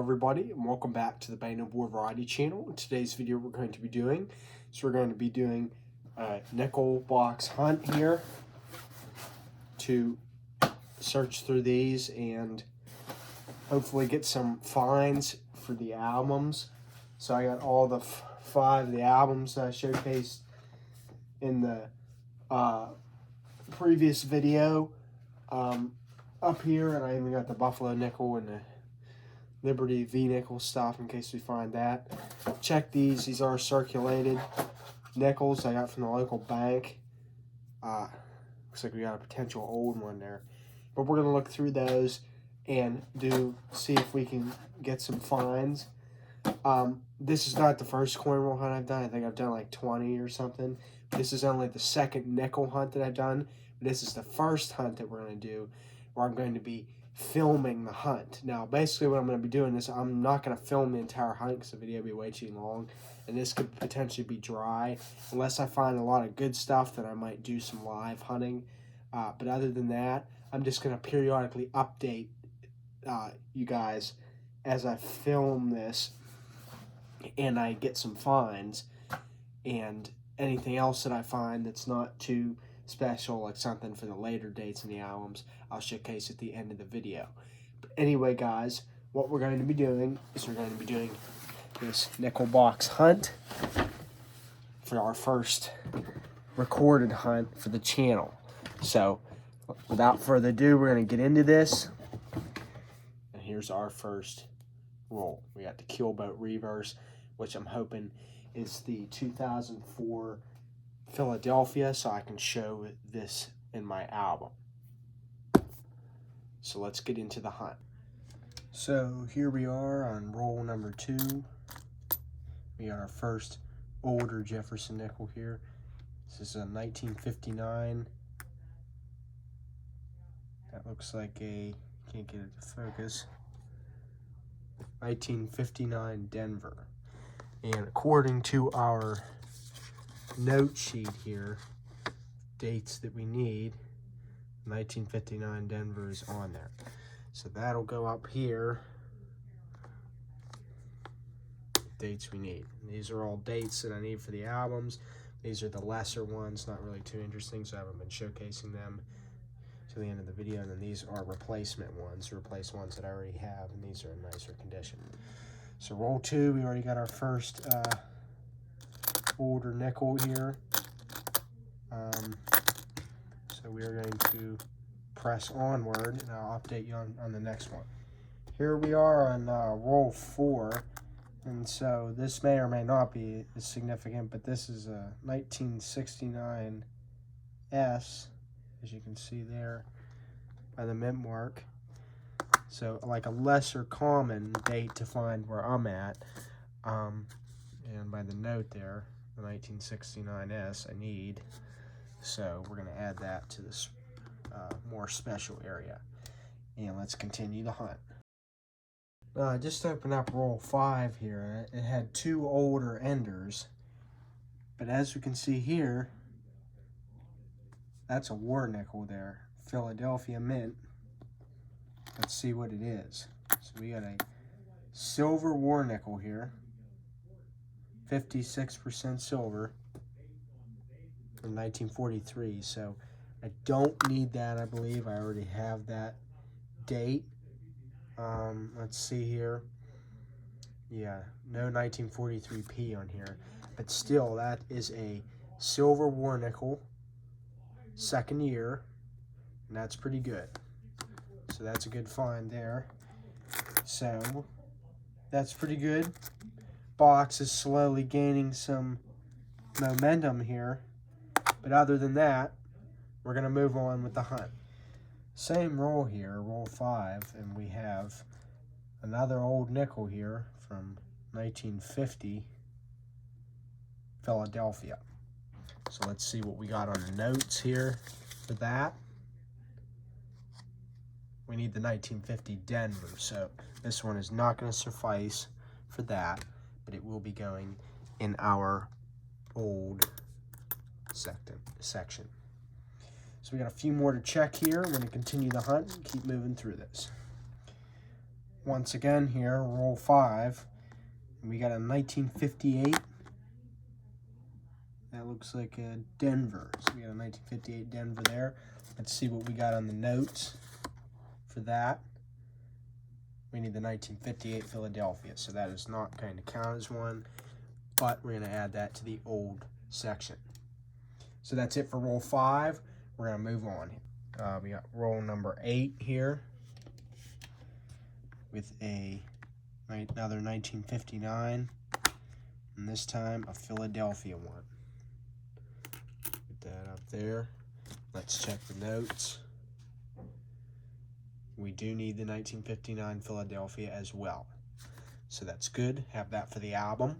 everybody, and welcome back to the Bane of War Variety channel. In today's video we're going to be doing a nickel box hunt here to search through these and hopefully get some finds for the albums. So I got all the five of the albums that I showcased in the previous video up here, and I even got the Buffalo nickel and the Liberty V nickel stuff in case we find that. Check these are circulated nickels I got from the local bank. Looks like we got a potential old one there, but we're gonna look through those and see if we can get some finds. This is not the first coin roll hunt I've done. I think I've done like 20 or something. This is only the second nickel hunt that I've done. This is the first hunt that we're going to do where I'm going to be filming the hunt. Now, basically what I'm going to be doing is I'm not going to film the entire hunt because the video will be way too long. And this could potentially be dry. Unless I find a lot of good stuff, then I might do some live hunting. But other than that, I'm just going to periodically update you guys as I film this and I get some finds, and anything else that I find that's not too special, like something for the later dates in the albums, I'll showcase at the end of the video. But anyway, guys, what we're going to be doing is we're going to be doing this nickel box hunt for our first recorded hunt for the channel. So without further ado, we're going to get into this, and here's our first roll. We got the Keelboat Reverse, which I'm hoping is the 2004 Philadelphia, so I can show this in my album. So let's get into the hunt. So here we are on roll number 2. We got our first older Jefferson nickel here. This is a 1959. That looks like a, can't get it to focus, 1959 Denver. And according to our note sheet here, dates that we need, 1959 Denver is on there. So that'll go up here, dates we need. And these are all dates that I need for the albums. These are the lesser ones, not really too interesting, so I haven't been showcasing them to the end of the video. And then these are replacement ones, replace ones that I already have, and these are in nicer condition. So roll 2, we already got our first older nickel here. So we are going to press onward, and I'll update you on the next one. Here we are on roll 4, and so this may or may not be as significant, but this is a 1969 S, as you can see there by the mint mark. So like a lesser common date to find where I'm at, and by the note there, the 1969 S I need. So we're going to add that to this more special area, and let's continue the hunt. I just opened up roll 5 here. It had 2 older enders, but as you can see here, that's a war nickel there, Philadelphia mint. Let's see what it is. So we got a silver war nickel here, 56% silver from 1943. So I don't need that, I believe. I already have that date. Let's see here. Yeah, no 1943P on here. But still, that is a silver war nickel, second year, and that's pretty good. So that's a good find there. So that's pretty good. Box is slowly gaining some momentum here. But other than that, we're going to move on with the hunt. Same roll here, roll 5, and we have another old nickel here from 1950 Philadelphia. So let's see what we got on the notes here for that. We need the 1950 Denver, so this one is not going to suffice for that, but it will be going in our old section. So we got a few more to check here. I'm going to continue the hunt and keep moving through this. once again here, roll 5. And we got a 1958. That looks like a Denver. So we got a 1958 Denver there. Let's see what we got on the notes for that. We need the 1958 Philadelphia, so that is not going to count as one, but we're going to add that to the old section. So that's it for roll 5. We're going to move on. We got roll number 8 here with another 1959, and this time a Philadelphia one. Put that up there. Let's check the notes. We do need the 1959 Philadelphia as well. So that's good. Have that for the album.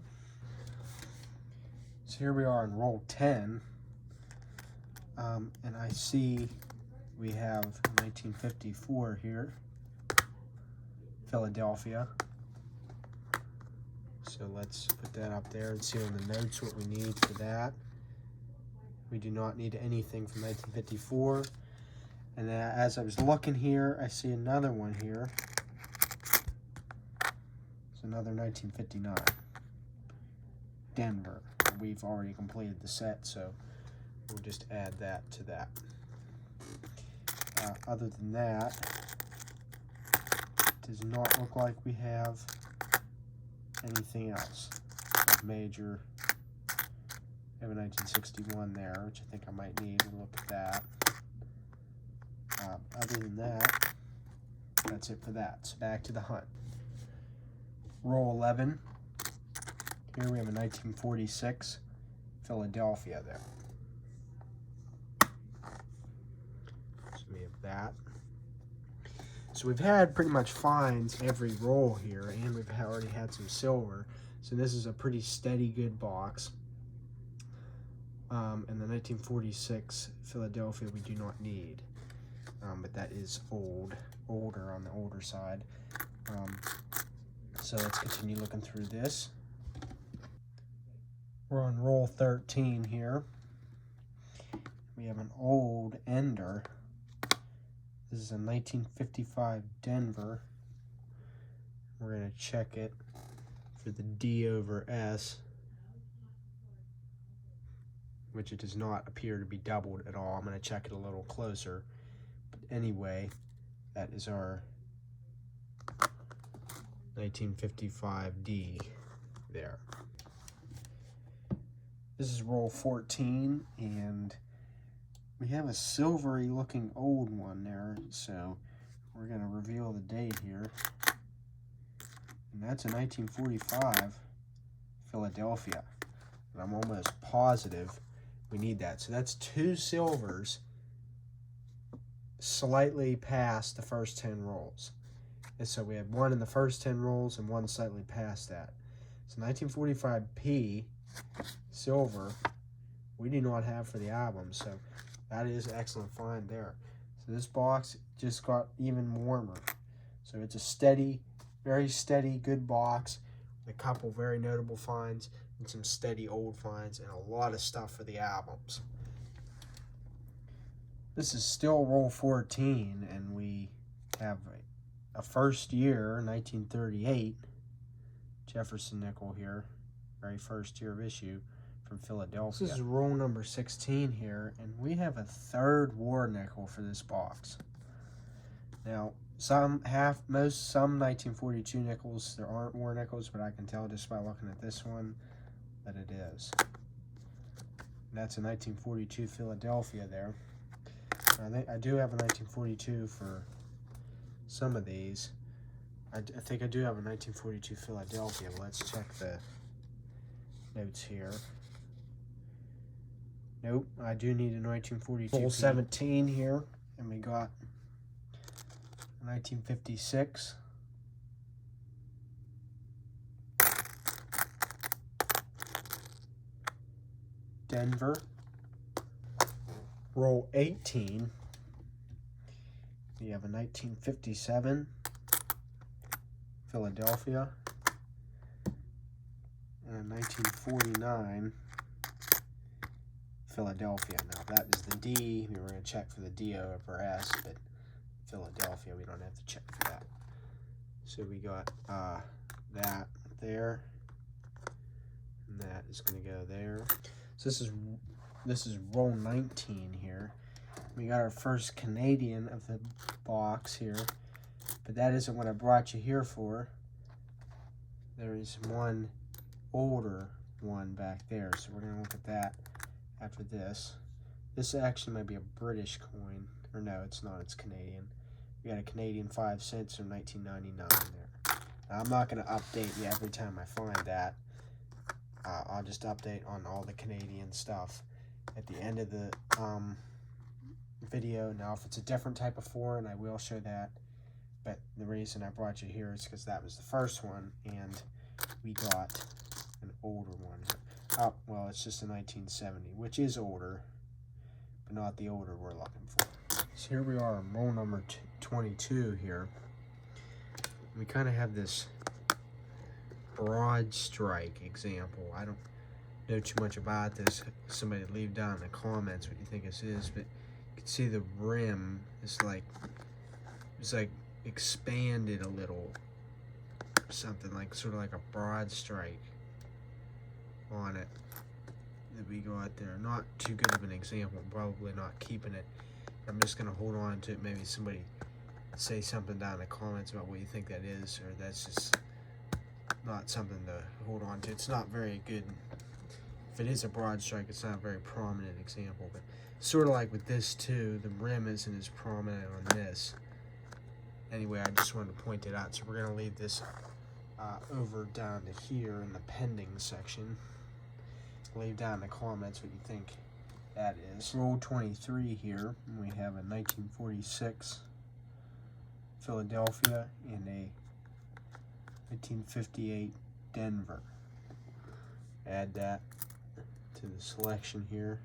So here we are in roll 10. And I see we have 1954 here. Philadelphia. So let's put that up there and see on the notes what we need for that. We do not need anything from 1954. And then as I was looking here, I see another one here. It's another 1959. Denver. We've already completed the set, so we'll just add that to that. Other than that, it does not look like we have anything else of major. We have a 1961 there, which I think I might need to look at that. Other than that, that's it for that. So back to the hunt. Roll 11. Here we have a 1946 Philadelphia there. So we have that. So we've had pretty much finds every roll here, and we've already had some silver. So this is a pretty steady, good box. And the 1946 Philadelphia we do not need. But that is older on the older side. So let's continue looking through this. We're on roll 13 here. We have an old ender. This is a 1955 Denver. We're going to check it for the D over S, which it does not appear to be doubled at all. I'm going to check it a little closer. Anyway, that is our 1955D there. This is roll 14, and we have a silvery looking old one there, so we're going to reveal the date here. And that's a 1945 Philadelphia. And I'm almost positive we need that. So that's 2 silvers slightly past the first 10 rolls. And so we had one in the first 10 rolls and one slightly past that. So 1945P silver we do not have for the album, so that is an excellent find there. So this box just got even warmer. So it's a steady, very steady, good box with a couple very notable finds and some steady old finds and a lot of stuff for the albums. This is still roll 14, and we have a first year, 1938, Jefferson nickel here, very first year of issue from Philadelphia. This is roll number 16 here, and we have a third war nickel for this box. Now, some 1942 nickels, there aren't war nickels, but I can tell just by looking at this one that it is. And that's a 1942 Philadelphia there. I do have a 1942 for some of these. I think I do have a 1942 Philadelphia. Let's check the notes here. Nope, I do need a 1942. Roll 17 here, and we got a 1956. Denver. Roll 18, we have a 1957 Philadelphia and a 1949 Philadelphia. Now that is the D. We were going to check for the D over S, but Philadelphia we don't have to check for that. So we got that there, and that is going to go there. So this is roll 19 here. We got our first Canadian of the box here, but that isn't what I brought you here for. There is one older one back there, so we're going to look at that after this. This actually might be a British coin, or no, it's not, it's Canadian. We got a Canadian 5 cents from 1999 there. Now, I'm not going to update you every time I find that. I'll just update on all the Canadian stuff at the end of the video. Now, if it's a different type of foreign, I will show that. But the reason I brought you here is because that was the first one, and we got an older one. Oh, well, it's just a 1970, which is older, but not the older we're looking for. So here we are on roll number 22 here. We kind of have this broad strike example. I don't know too much about this. Somebody leave down in the comments what you think this is, but you can see the rim is like, it's like expanded a little, something like sort of like a broad strike on it that we got there. Not too good of an example, probably not keeping it. I'm just gonna hold on to it. Maybe somebody say something down in the comments about what you think that is, or that's just not something to hold on to. It's not very good. If it is a broad strike, it's not a very prominent example, but sort of like with this too, the rim isn't as prominent on this. Anyway, I just wanted to point it out. So we're gonna leave this over down to here in the pending section. Leave down in the comments what you think that is. Roll 23 here, and we have a 1946 Philadelphia and a 1958 Denver. Add that to the selection here.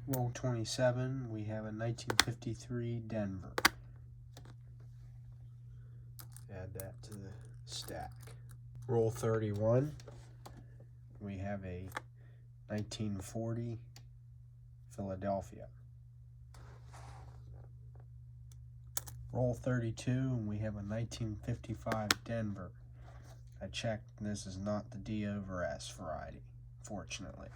Roll 27, we have a 1953 Denver. Add that to the stack. Roll 31, we have a 1940 Philadelphia. Roll 32, and we have a 1955 Denver. I checked, this is not the D over S variety, fortunately.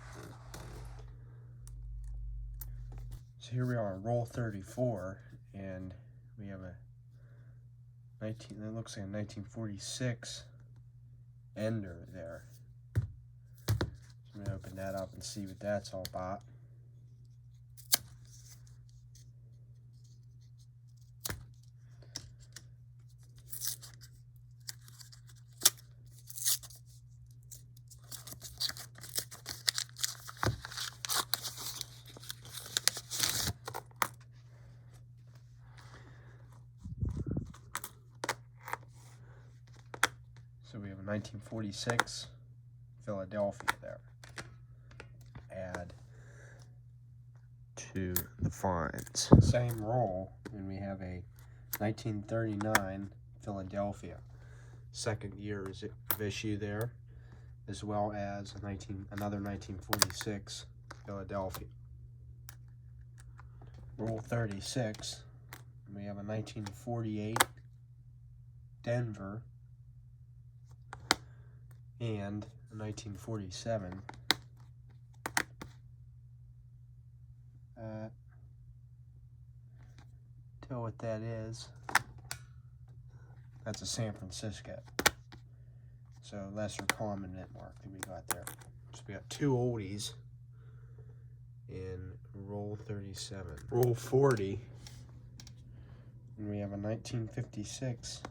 So here we are, roll 34, and we have a that looks like a 1946 Ender there. So I'm gonna open that up and see what that's all about. So we have a 1946 Philadelphia there. Add to the finds. Same roll, and we have a 1939 Philadelphia. Second year of issue there, as well as another 1946 Philadelphia. Roll 36, and we have a 1948 Denver and a 1947 tell what that is. That's a San Francisco, so lesser common mint mark that we got there. So we got two oldies in roll 37. Roll 40, and we have a 1956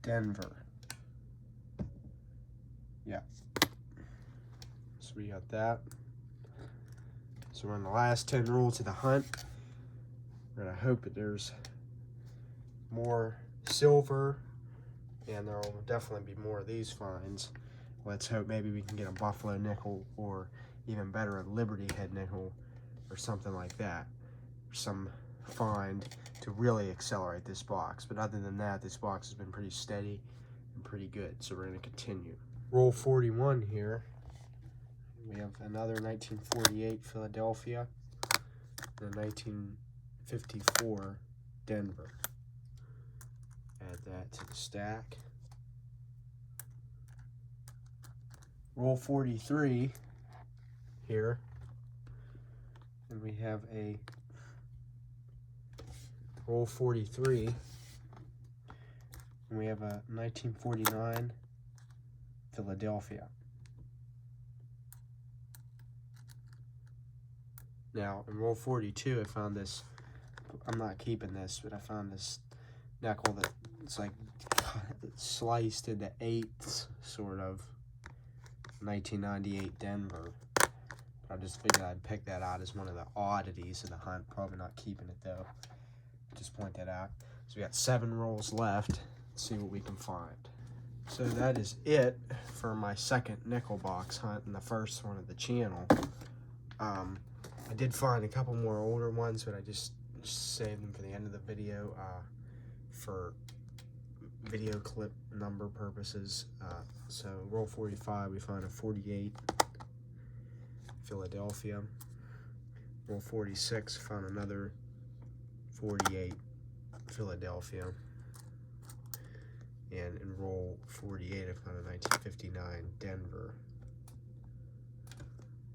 Denver. Yeah. So we got that. So we're on the last 10 rolls of the hunt. We're gonna hope that there's more silver, and there will definitely be more of these finds. Let's hope maybe we can get a Buffalo nickel, or even better, a Liberty head nickel, or something like that. Some find to really accelerate this box. But other than that, this box has been pretty steady and pretty good. So we're gonna continue. Roll 41 here. We have another 1948 Philadelphia. the 1954 Denver. Add that to the stack. Roll 43 here. And we have a roll 43. And we have a 1949 Philadelphia. Now, in roll 42, I found this, I'm not keeping this, but I found this nickel that it's like sliced into eighths, sort of. 1998 Denver. I just figured I'd pick that out as one of the oddities of the hunt. Probably not keeping it, though. Just point that out. So we got 7 rolls left. Let's see what we can find. So that is it for my second nickel box hunt and the first one of the channel. I did find a couple more older ones, but I just saved them for the end of the video for video clip number purposes. So roll 45, we found a 48 Philadelphia. Roll 46, found another 48 Philadelphia. And in roll 48, I found a 1959 Denver.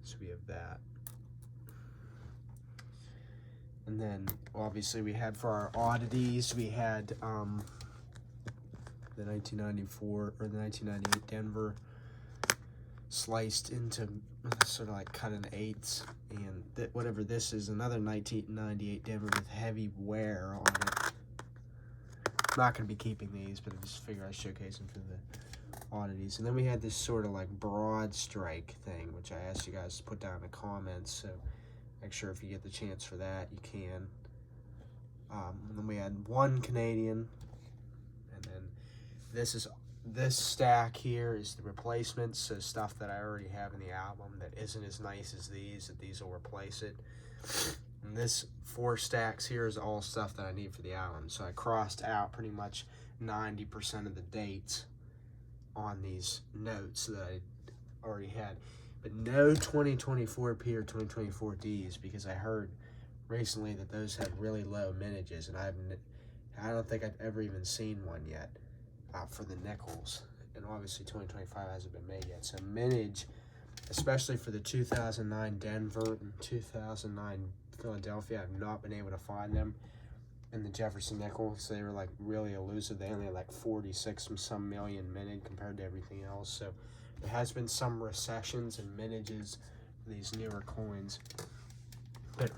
So we have that. And then obviously we had for our oddities, we had the 1994 or the 1998 Denver sliced into sort of like cut in eighths, and whatever this is, another 1998 Denver with heavy wear on it. I'm not going to be keeping these, but I just figure I showcase them for the oddities. And then we had this sort of like broad strike thing, which I asked you guys to put down in the comments, so make sure if you get the chance for that, you can. And then we had 1 Canadian, and then this stack here is the replacements, so stuff that I already have in the album that isn't as nice as these, that these will replace it. And this 4 stacks here is all stuff that I need for the album. So I crossed out pretty much 90% of the dates on these notes that I already had. But no 2024P or 2024Ds, because I heard recently that those had really low mintages, and I don't think I've ever even seen one yet for the nickels. And obviously 2025 hasn't been made yet. So mintage, especially for the 2009 Denver and 2009 Philadelphia, I've not been able to find them in the Jefferson nickel. So they were like really elusive. They only had like 46 some million mintage compared to everything else. So there has been some recessions and mintages for these newer coins, but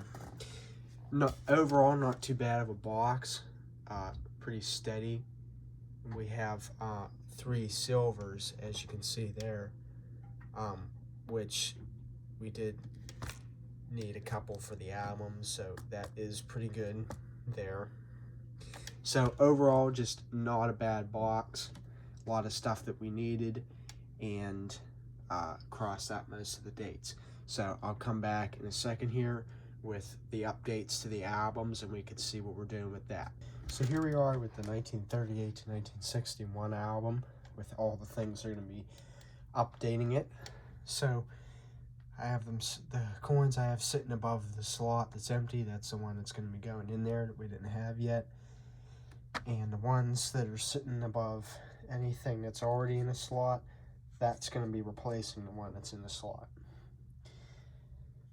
overall not too bad of a box. Pretty steady. We have 3 silvers, as you can see there, which we did need a couple for the album, so that is pretty good there. So overall, just not a bad box. A lot of stuff that we needed, and crossed out most of the dates. So I'll come back in a second here with the updates to the albums, and we can see what we're doing with that. So here we are with the 1938 to 1961 album, with all the things that are going to be updating it. So I have them, the coins I have sitting above the slot that's empty, that's the one that's going to be going in there that we didn't have yet. And the ones that are sitting above anything that's already in a slot, that's going to be replacing the one that's in the slot.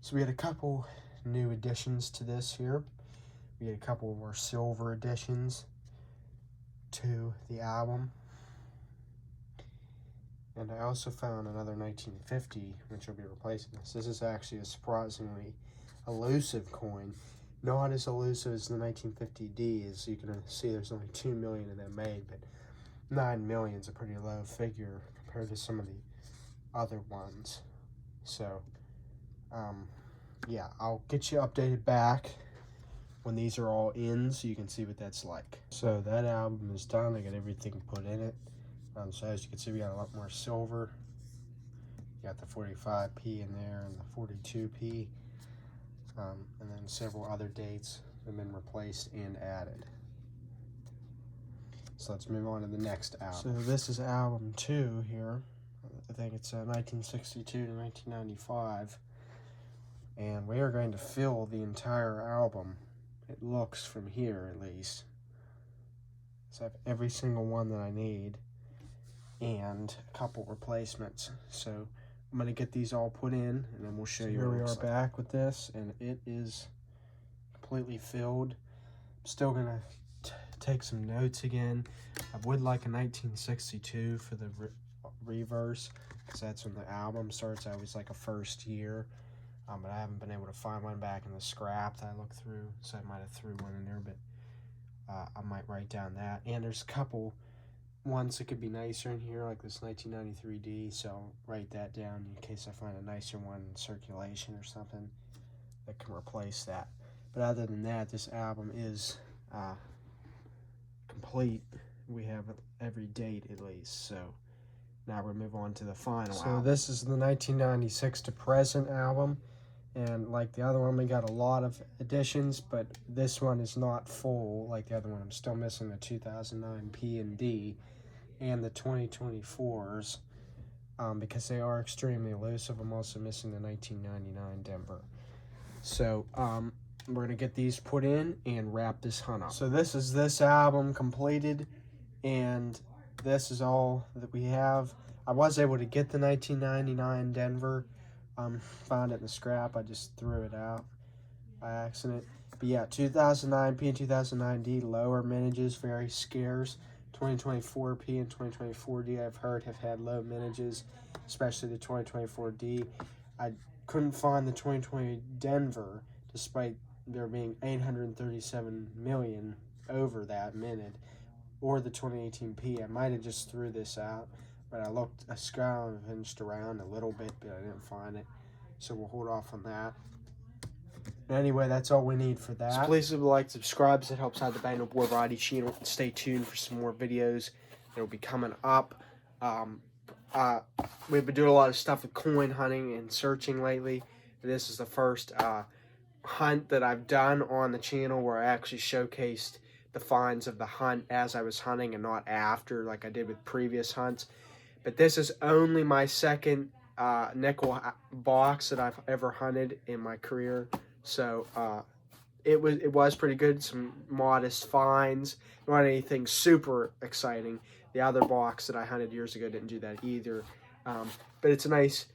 So we had a couple new additions to this here. We had a couple more silver additions to the album. And I also found another 1950, which will be replacing this. This is actually a surprisingly elusive coin. Not as elusive as the 1950D. As you can see, there's only 2 million of them made, but 9 million is a pretty low figure compared to some of the other ones. So, yeah, I'll get you updated back when these are all in, so you can see what that's like. So that album is done. I got everything put in it. So as you can see, we got a lot more silver. You got the 45P in there and the 42P. And then several other dates have been replaced and added. So let's move on to the next album. So this is album 2 here. I think it's 1962 to 1995. And we are going to fill the entire album. It looks from here, at least. So I have every single one that I need and a couple replacements. So I'm going to get these all put in, and then we'll show you. Here we are back with this, and it is completely filled. I'm still going to take some notes again. I would like a 1962 for the reverse, because that's when the album starts. I was like a first year. But I haven't been able to find one back in the scrap that I looked through, so I might have threw one in there, but I might write down that. And there's a couple ones that could be nicer in here, like this 1993D, so I'll write that down in case I find a nicer one in circulation or something that can replace that. But other than that, this album is complete. We have every date at least, so now we'll move on to the final album. So this is the 1996 to present album. And like the other one, we got a lot of additions, but this one is not full like the other one. I'm still missing the 2009 P and D and the 2024s because they are extremely elusive. I'm also missing the 1999 Denver. So we're going to get these put in and wrap this hunt up. So this is this album completed, and this is all that we have. I was able to get the 1999 Denver. Found it in the scrap. I just threw it out by accident. But yeah, 2009P and 2009D, lower minages, very scarce. 2024P and 2024D, I've heard, have had low minages, especially the 2024D. I couldn't find the 2020 Denver, despite there being 837 million over that minute, or the 2018P. I might have just threw this out. But I scrounged around a little bit, but I didn't find it. So we'll hold off on that. Anyway, that's all we need for that. So please like, subscribe. It helps out the Bang No Boar Variety channel. Stay tuned for some more videos that will be coming up. We've been doing a lot of stuff with coin hunting and searching lately. This is the first hunt that I've done on the channel where I actually showcased the finds of the hunt as I was hunting and not after like I did with previous hunts. But this is only my second nickel box that I've ever hunted in my career. So it was pretty good. Some modest finds. Not anything super exciting. The other box that I hunted years ago didn't do that either. But it's a nice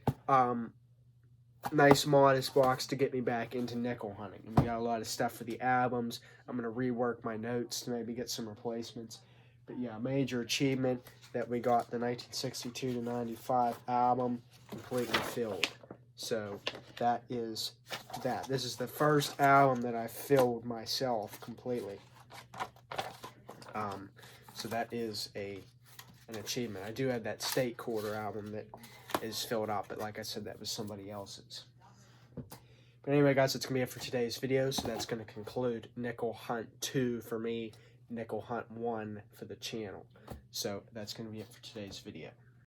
modest box to get me back into nickel hunting. And we got a lot of stuff for the albums. I'm going to rework my notes to maybe get some replacements. But yeah, major achievement that we got the 1962 to 95 album completely filled. So that is that. This is the first album that I filled myself completely. So that is an achievement. I do have that State Quarter album that is filled up, but like I said, that was somebody else's. But anyway, guys, that's going to be it for today's video. So that's going to conclude Nickel Hunt 2 for me, Nickel Hunt 1 for the channel. So that's going to be it for today's video.